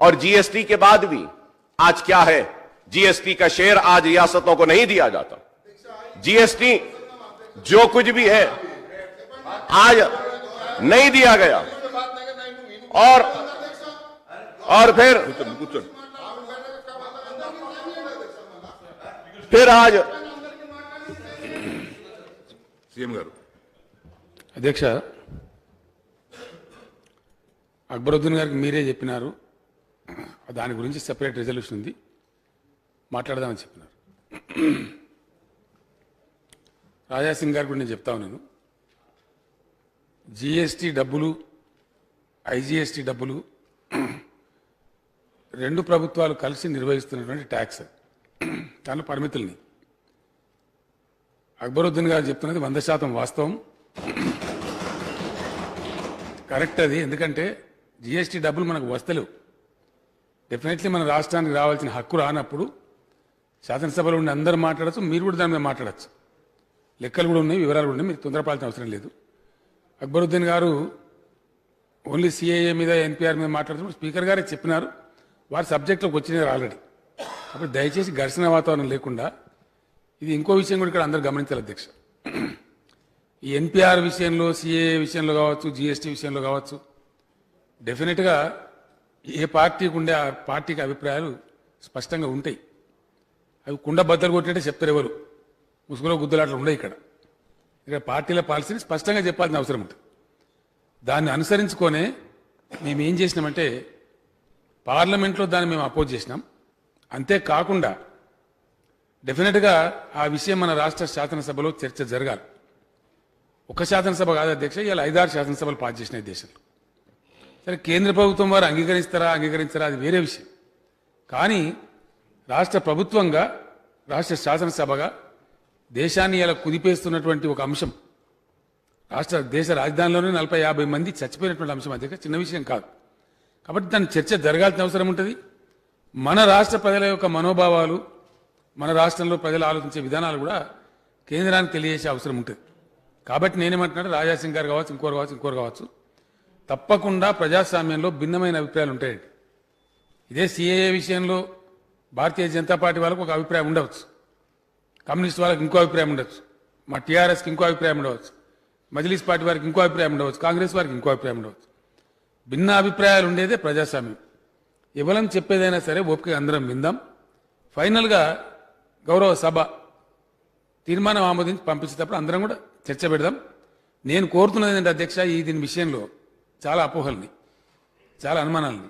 और जीएसटी के बाद भी आज क्या है, जीएसटी का शेयर आज रियासतों को नहीं दिया जाता। जीएसटी जो कुछ भी है आज नहीं दिया गया। और फिर आज सीएम गारू అధ్యక్ష అక్బరుద్దీన్ గారికి మీరే చెప్పినారు, దాని గురించి సెపరేట్ రిజల్యూషన్ ఉంది, మాట్లాడదామని చెప్పినారు. రాజాసింగ్ గారికి కూడా నేను చెప్తా ఉన్నాను, జీఎస్టీ డబ్బులు ఐజీఎస్టీ డబ్బులు రెండు ప్రభుత్వాలు కలిసి నిర్వహిస్తున్నటువంటి ట్యాక్స్, దాని పరిమితుల్ని అక్బరుద్దీన్ గారు చెప్తున్నది 100% వాస్తవం, కరెక్ట్ అది. ఎందుకంటే జీఎస్టీ డబ్బులు మనకు వస్తలేవు. డెఫినెట్లీ మన రాష్ట్రానికి రావాల్సిన హక్కు రానప్పుడు శాసనసభలో ఉండి అందరూ మాట్లాడచ్చు, మీరు కూడా దాని మీద మాట్లాడచ్చు. లెక్కలు కూడా ఉన్నాయి, వివరాలు కూడా ఉన్నాయి, మీరు తొందరపడాల్సిన అవసరం లేదు. అక్బరుద్దీన్ గారు ఓన్లీ సిఏఏ మీద ఎన్పిఆర్ మీద మాట్లాడుతున్నారు, స్పీకర్ గారే చెప్పినారు, వారి సబ్జెక్టులోకి వచ్చినారు ఆల్రెడీ. అప్పుడు దయచేసి ఘర్షణ వాతావరణం లేకుండా, ఇది ఇంకో విషయం కూడా ఇక్కడ అందరూ గమనించాలి అధ్యక్ష. ఈ ఎన్పిఆర్ విషయంలో, సిఏఏ విషయంలో కావచ్చు, జీఎస్టీ విషయంలో కావచ్చు, డెఫినెట్గా ఏ పార్టీకి ఉండే ఆ పార్టీకి అభిప్రాయాలు స్పష్టంగా ఉంటాయి. అవి కుండ బద్దలు కొట్టేటే చెప్తారు, ఎవరు ముసుగులో గుద్దులాట్లు ఉండవు. ఇక్కడ పార్టీల పాలసీని స్పష్టంగా చెప్పాల్సిన అవసరం ఉంటుంది. దాన్ని అనుసరించుకొనే మేము ఏం చేసినామంటే పార్లమెంట్లో దాన్ని మేము అపోజ్ చేసినాం. అంతేకాకుండా డెఫినెట్గా ఆ విషయం మన రాష్ట్ర శాసనసభలో చర్చ జరగాలి. ఒక శాసనసభ కాదు అధ్యక్ష, ఇలా 5-6 శాసనసభలు పాస్ చేసినాయి దేశంలో. సరే, కేంద్ర ప్రభుత్వం వారు అంగీకరించారా అది వేరే విషయం. కానీ రాష్ట్ర ప్రభుత్వంగా, రాష్ట్ర శాసనసభగా దేశాన్ని ఇలా కుదిపేస్తున్నటువంటి ఒక అంశం, దేశ రాజధానిలోనే 40-50 మంది చచ్చిపోయినటువంటి అంశం అధ్యక్ష, చిన్న విషయం కాదు. కాబట్టి దాని చర్చ జరగాల్సిన అవసరం ఉంటుంది. మన రాష్ట్ర ప్రజల యొక్క మనోభావాలు, మన రాష్ట్రంలో ప్రజలు ఆలోచించే విధానాలు కూడా కేంద్రానికి తెలియజేసే అవసరం ఉంటుంది. కాబట్టి నేనేమంటున్నాను, రాజాసింగ్ గారు కావచ్చు, ఇంకోరు కావచ్చు, తప్పకుండా ప్రజాస్వామ్యంలో భిన్నమైన అభిప్రాయాలు ఉంటాయండి. ఇదే సిఏఏ విషయంలో భారతీయ జనతా పార్టీ వాళ్ళకు ఒక అభిప్రాయం ఉండవచ్చు, కమ్యూనిస్ట్ వాళ్ళకి ఇంకో అభిప్రాయం ఉండవచ్చు, మా టీఆర్ఎస్కి ఇంకో అభిప్రాయం ఉండవచ్చు, మజ్లిస్ పార్టీ వారికి ఇంకో అభిప్రాయం ఉండవచ్చు, కాంగ్రెస్ వారికి ఇంకో అభిప్రాయం ఉండవచ్చు. భిన్న అభిప్రాయాలు ఉండేదే ప్రజాస్వామ్యం. ఎవరం చెప్పేదైనా సరే ఓపిక అందరం విందాం. ఫైనల్గా గౌరవ సభ తీర్మానం ఆమోదించి పంపించేటప్పుడు అందరం కూడా చర్చ పెడదాం. నేను కోరుతున్నది ఏంటంటే అధ్యక్ష, దీని విషయంలో చాలా అపోహల్ని, చాలా అనుమానాలని